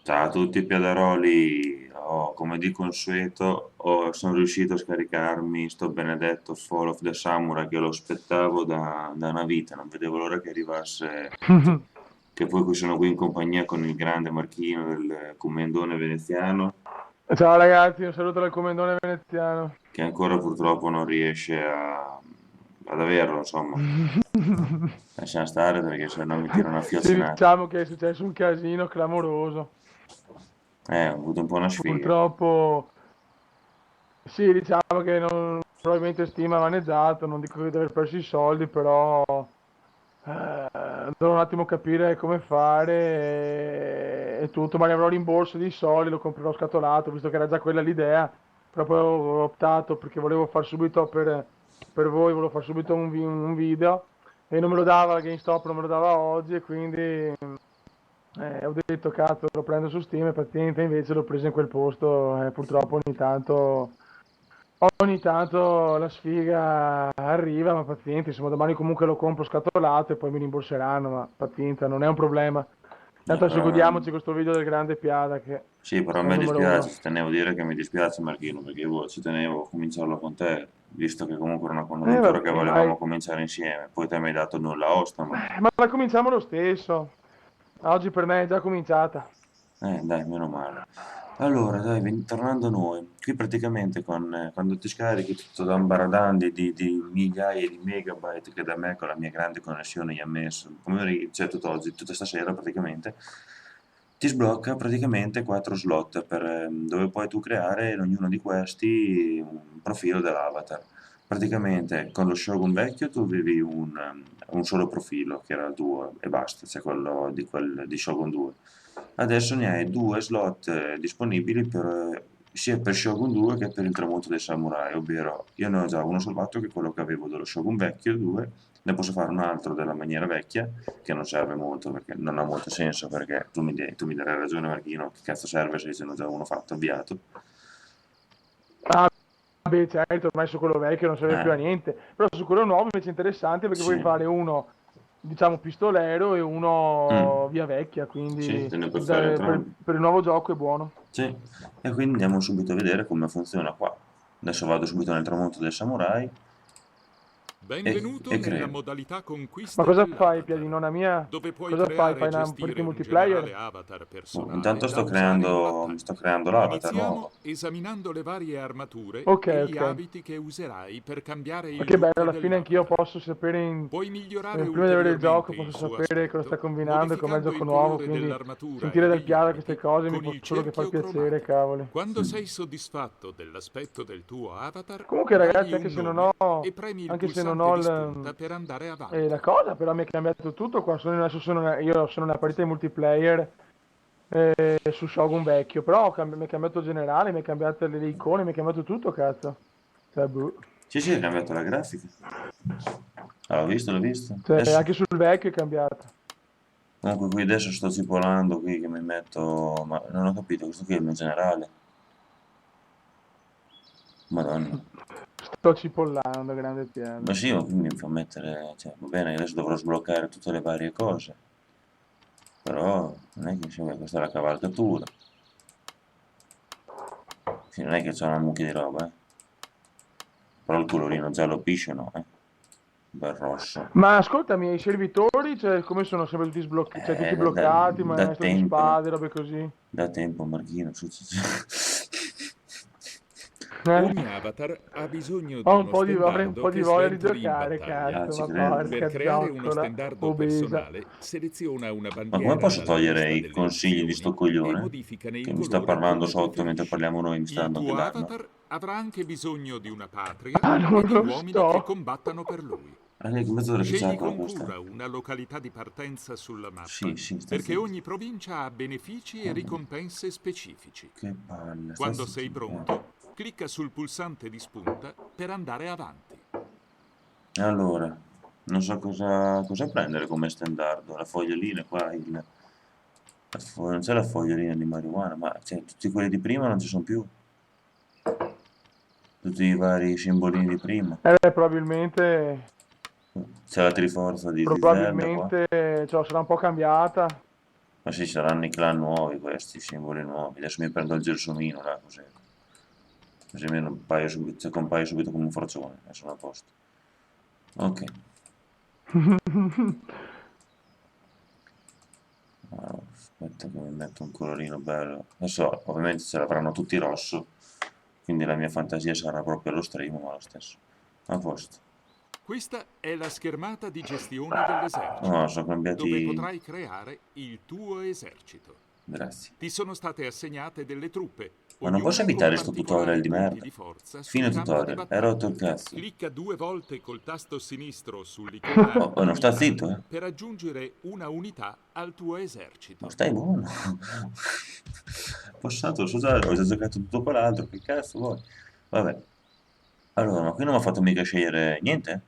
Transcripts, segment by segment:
Ciao a tutti Piadaroli, come di consueto sono riuscito a scaricarmi sto benedetto Fall of the Samurai che lo aspettavo da una vita, non vedevo l'ora che arrivasse, che poi sono qui in compagnia con il grande Marchino del commendone veneziano, Ciao ragazzi, un saluto dal commendone veneziano. che ancora purtroppo non riesce ad averlo, insomma. Lasciamo stare perché se no mi tira una Sì, fiozionata. diciamo che è successo un casino clamoroso. Ho avuto un po' una sfiga. Purtroppo, sì, diciamo che probabilmente Steam ha maneggiato, non dico di aver perso i soldi, però devo un attimo capire come fare e tutto, ma ne avrò rimborso di soldi, lo comprerò scatolato, visto che era già quella l'idea, però poi ho optato perché volevo far subito per voi, volevo far subito un video e non me lo dava la GameStop, non me lo dava oggi e quindi ho detto cazzo lo prendo su Steam e praticamente invece l'ho preso in quel posto e purtroppo ogni tanto la sfiga arriva, ma pazienza, insomma domani comunque lo compro scatolato e poi mi rimborseranno, ma pazienza, non è un problema. Tanto adesso Però, godiamoci questo video del grande Piada che sì, però a è il me numero dispiace, uno. ci tenevo a dire che mi dispiace Marchino, perché io ci tenevo a cominciarlo con te, visto che comunque era un'avventura che Vabbè, volevamo cominciare insieme, poi te mi hai dato nulla osta, ma ma la cominciamo lo stesso. Oggi per me è già cominciata. dai, meno male. Allora, dai, tornando a noi, qui praticamente quando ti scarichi tutto da un baradandi di migliaia di megabyte che da me con la mia grande connessione gli ha messo, cioè tutt'oggi, tutta stasera praticamente, ti sblocca praticamente 4 slot dove puoi tu creare in ognuno di questi un profilo dell'avatar. Praticamente con lo Shogun vecchio tu avevi un solo profilo, che era il tuo, e basta, cioè quello di Shogun 2. Adesso ne hai due slot disponibili sia per Shogun 2 che per il tramonto dei samurai, ovvero io ne ho già uno salvato che è quello che avevo dello Shogun vecchio 2, ne posso fare un altro della maniera vecchia, che non serve molto perché non ha molto senso, perché tu mi darai ragione Marchino, che cazzo serve se ce n'ho già uno fatto, avviato. Ah, beh, certo, ormai su quello vecchio non serve più a Eh, niente, però su quello nuovo invece è interessante perché puoi sì. fare uno, diciamo, pistolero e Mm. uno via vecchia, Sì, quindi te ne puoi fare entrambi. per il nuovo gioco è buono. Sì, e quindi andiamo subito a vedere come funziona qua. Adesso vado subito nel tramonto del samurai e Benvenuto nella creo. modalità Ma conquista cosa fai, dell'avatar, Piadinona mia? dove puoi Cosa fai? creare Fai e una gestire partita un multiplayer? generale avatar personale Intanto da usare in sto battaglia. creando l'avatar nuovo. Iniziamo esaminando le varie armature Ok, e gli ok. abiti che userai per cambiare Ma il che bello, look alla fine anch'io dell'avatar. posso sapere, Puoi migliorare prima di avere il ulteriormente gioco, il posso suo sapere cosa sta aspetto, combinando e com'è il modificando gioco il nuovo, colore quindi dell'armatura e sentire dal degli Piada queste abiti cose mi con può il solo che far cerchio piacere, cromatico. cavoli. Quando sei soddisfatto dell'aspetto del tuo avatar, Comunque dagli ragazzi, un nome e premi il anche se non pulsante ho di spunta per andare la avanti. cosa, però mi è cambiato tutto qua, adesso io sono una partita di multiplayer su Shogun vecchio, però mi è cambiato il generale, mi è cambiato le icone, mi è cambiato tutto, cazzo. Cioè, boh. Sì, sì, è cambiata la grafica. Ah, l'ho visto, l'ho visto. Cioè, Adesso, anche sul vecchio è cambiato. comunque qui adesso sto cipolando qui che mi metto... Ma non ho capito, questo qui è il mio generale. Madonna. Sto cipollando, grande Ma piano. sì, ma qui mi fa mettere... Cioè, va bene, adesso dovrò sbloccare tutte le varie cose. Però non è che questa è la cavalcatura. Sì, non è che c'è una mucchia di roba, eh. Però il colorino giallo pisce no, eh. Bel rosso. Ma ascoltami, i servitori, cioè, come sono sempre tutti cioè, tutti bloccati, Da maestro di tempo, spade, robe così? da tempo Marchino, Eh? Ogni avatar ha bisogno di uno Avrei un stendardo po' di che voglia di sventoli in giocare, battaglia. Ah, cazzo, ci ma credo. Per porca creare uno zoccola, stendardo obesa. personale, seleziona una Ma come bandiera posso dalla togliere lista i delle consigli di sto opzioni e coglione? modificane Che il mi sta colore parlando come sotto mentre preferisci. parliamo noi, mi sta Il dando anche tuo danno. avatar avrà anche bisogno di una patria Ah, e non di lo uomini che so. combattano per lui. Ah, che mezzo delle Scegli pizzaccola con questa? cura una località di partenza sulla mappa, Sì, sì, sta perché zitto. ogni provincia ha benefici e Mamma mia, ricompense specifici. che palle, sta Quando zitto. sei pronto, clicca sul pulsante di spunta per andare avanti. Allora, non so cosa prendere come stendardo. La fogliolina qua, non c'è la fogliolina di marijuana, ma cioè, tutti quelli di prima non ci sono più. Tutti i vari simbolini di prima. Probabilmente, C'è la triforza di Zelda qua. probabilmente, cioè, sarà un po' cambiata. Ma sì, saranno i clan nuovi questi, i simboli nuovi. Adesso mi prendo il gelsomino là, così. Così almeno compaio subito come un forcione. E sono a posto. Ok. Allora, aspetta che mi metto un colorino bello. Adesso ovviamente ce l'avranno tutti rosso, quindi la mia fantasia sarà proprio allo stremo, ma lo stesso. A posto. Questa è la schermata di gestione No, dell'esercito, sono dove cambiati. potrai creare il tuo esercito. Grazie. Ti sono state assegnate delle truppe, Ma non posso ognuna con evitare sto tutorial particolari di punti merda. di forza sul Fine campo di tutorial, hai rotto il battaglia. cazzo. Clicca 2 volte col tasto sinistro sull'icona Oh, non sta Unità zitto, eh. per aggiungere una unità al tuo Ma esercito. stai buono. Passato sociale, ho già giocato tutto quell'altro, che cazzo vuoi? Vabbè. Allora, ma qui non mi ha fatto mica scegliere niente?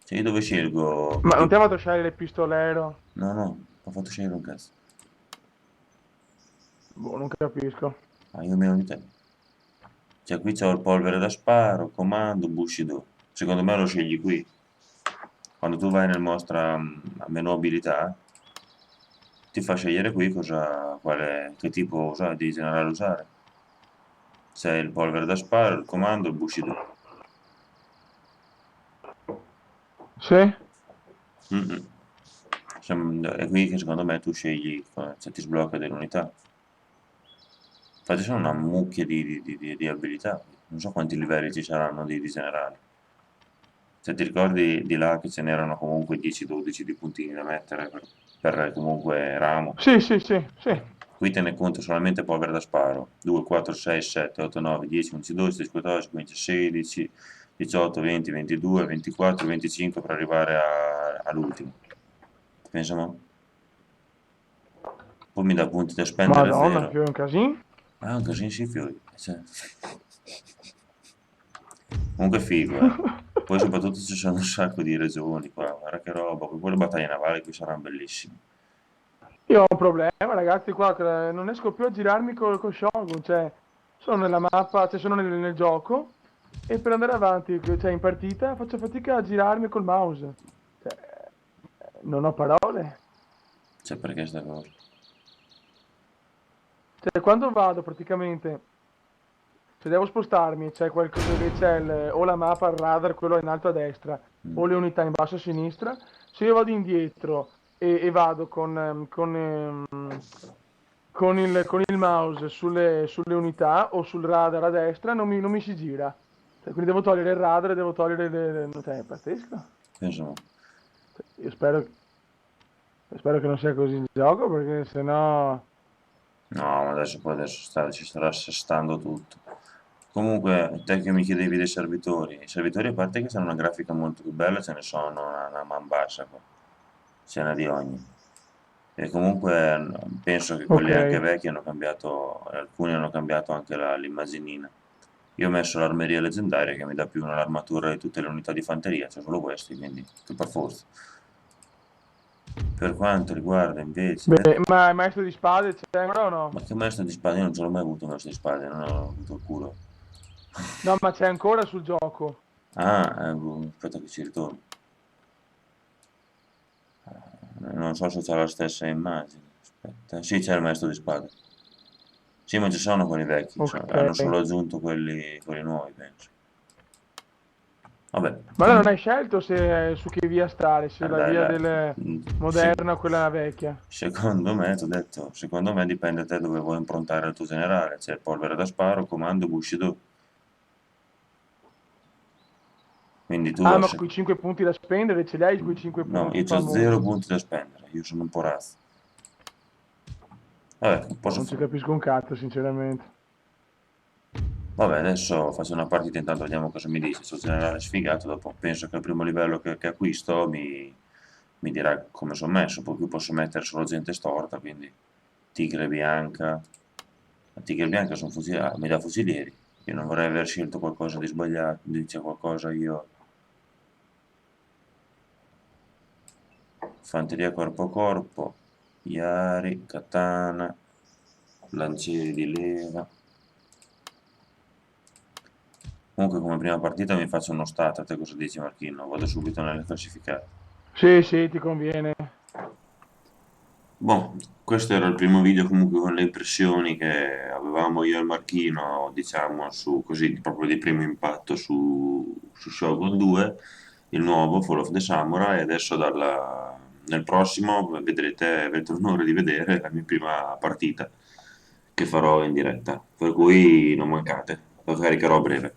Cioè, io dove scelgo? Ma non ti ha fatto scegliere il pistolero? No, no, non ho fatto scegliere un cazzo. Boh, non capisco. Ah, io meno di te. Cioè, qui c'ho il polvere da sparo, comando, Bushido. Secondo me lo scegli qui. Quando tu vai nel mostra a menu abilità, ti fa scegliere qui che tipo di generale usare. Se è il polvere da sparo, il comando, il Bushido. Sì? Mm-mm. È qui che secondo me tu scegli se ti sblocca delle unità. Infatti sono una mucchia di abilità. Non so quanti livelli ci saranno di generali. Se ti ricordi di là che ce n'erano comunque 10-12 di puntini da mettere per comunque ramo. Sì, sì, sì, sì. Qui te ne conto solamente polvere da sparo. 2, 4, 6, 7, 8, 9, 10, 11, 12, 13, 14, 15, 16, 18, 20, 22, 24, 25 per arrivare all'ultimo. Pensa mo? Poi mi dà punti da spendere a Madonna, zero. che è un casino. Ah, un casino sì, fiori. Cioè. Comunque figo, eh. Poi soprattutto ci sono un sacco di regioni qua, guarda che roba, poi le battaglie navali qui saranno bellissime. Io ho un problema, ragazzi, qua che non riesco più a girarmi con Shogun, cioè sono nella mappa, cioè sono nel gioco e per andare avanti, cioè in partita, faccio fatica a girarmi col mouse. Cioè, non ho parole. Cioè, perché sta cosa? Cioè, quando vado praticamente, se devo spostarmi, c'è qualcosa che c'è o la mappa, il radar, quello in alto a destra, Mm. o le unità in basso a sinistra. Se io vado indietro e vado con il mouse sulle unità o sul radar a destra, non mi si gira. Cioè, quindi devo togliere il radar e devo togliere cioè, è pazzesco. Penso no. Cioè, io spero che non sia così in gioco, perché sennò. No, ma adesso ci starà assestando tutto. Comunque, te che mi chiedevi dei servitori, i servitori a parte che hanno una grafica molto più bella, ce ne sono una man bassa qua, ce n'è di ogni. E comunque penso che Ok. quelli anche vecchi hanno cambiato, alcuni hanno cambiato anche l'immaginina. Io ho messo l'armeria leggendaria che mi dà più l'armatura di tutte le unità di fanteria, c'è solo questi, quindi che per forza. Per quanto riguarda invece. Beh, ma il maestro di spade c'è ancora o Ma no? che maestro di spade? Io non ce l'ho mai avuto un maestro di spade, non ho avuto il culo. No, ma c'è ancora sul gioco. Ah, aspetta che ci ritorno. Non so se c'è la stessa immagine. Aspetta. Sì, c'è il maestro di spade. Sì, ma ci sono quelli vecchi, Ok. hanno solo aggiunto quelli nuovi, penso. Vabbè, Ma allora non hai scelto se su che via stare, se la dai, via dai. del Se- moderna o quella vecchia. secondo me, ti ho detto, secondo me dipende da te dove vuoi improntare il tuo generale. C'è il polvere da sparo, comando, Bushido. Quindi tu, Ah, ma quei 5 punti da spendere, ce li hai quei 5 no, punti io ho zero famosi? punti da spendere, io sono un po' razzo. Vabbè, Boh, non ci capisco un cazzo, sinceramente. Vabbè, adesso faccio una partita, intanto vediamo cosa mi dice. Sto generale sfigato, dopo penso che al primo livello che acquisto mi dirà come sono messo, poi qui posso mettere solo gente storta, quindi tigre bianca. La tigre bianca mi dà fusilieri. Io non vorrei aver scelto qualcosa di sbagliato, dice qualcosa io. Fanteria corpo a corpo, Yari, katana, lancieri di leva. Comunque come prima partita mi faccio uno stat, a te cosa dici Marchino? Vado subito nelle classificate. Sì, sì, ti conviene. Boh, questo era il primo video comunque con le impressioni che avevamo io e il Marchino, diciamo, su così, proprio di primo impatto su Shogun 2, il nuovo Fall of the Samurai, e adesso nel prossimo avrete l'onore di vedere la mia prima partita che farò in diretta, per cui non mancate, lo caricherò a breve.